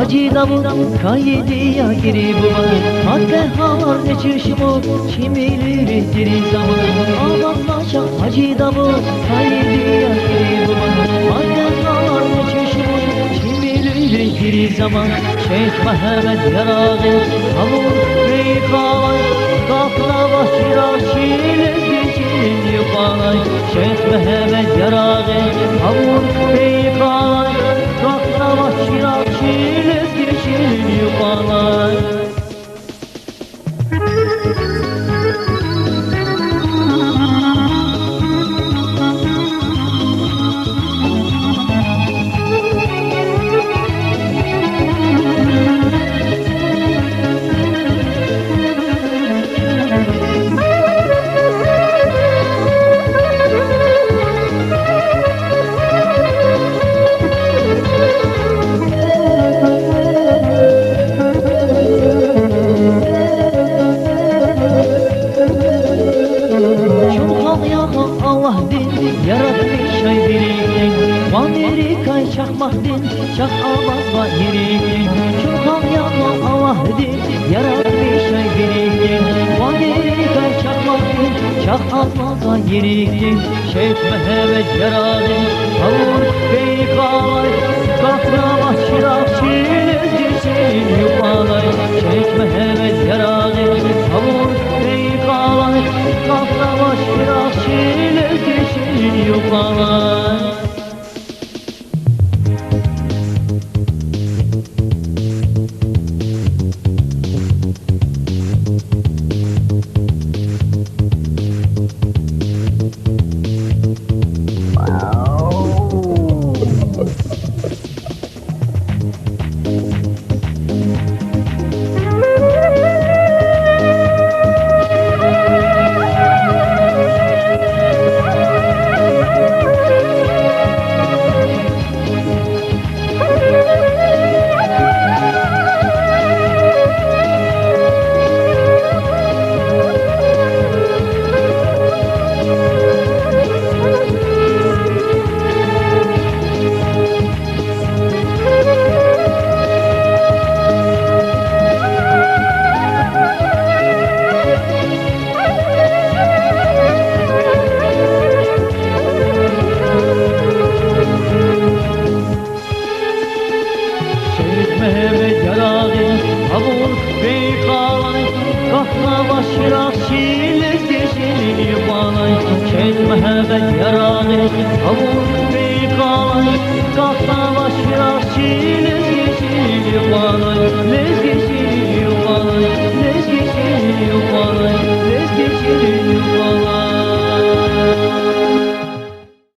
Hacı Davut kaydı ya giri buba Hatta havar ne çeşmo Çimileri diri zaman Aman paşa Hacı Davut kaydı ya giri buba Hatta havar ne çeşmo Çimileri diri zaman Şeyh Mehmet Yarağı Havur Beykavan Kafla başıra Çiğle geçin yukarı Şeyh Mehmet Yarağı Havur Beykavan Kafla başıra Çiğle geçin yukarı Allah din yaratmış ay biriktin Amerika'y çakmak din çak almaz var yerikin Çulhan yapma Allah din yaratmış ay biriktin Amerika'y çakmak din çak almaz var yerikin Şeyh Mehmet Yarağı Havur Beykalay Kafra başırak çilez geçin yuvalay Şeyh Mehmet Yarağı Havur Beykalay Kafra başırak çilez geçin yuvalay Mehmet Yarağı Havur Beykalay Kahla başırak çilez geçin yuvalay Şeyh Mehmet Yarağı Havur Beykalay Kahla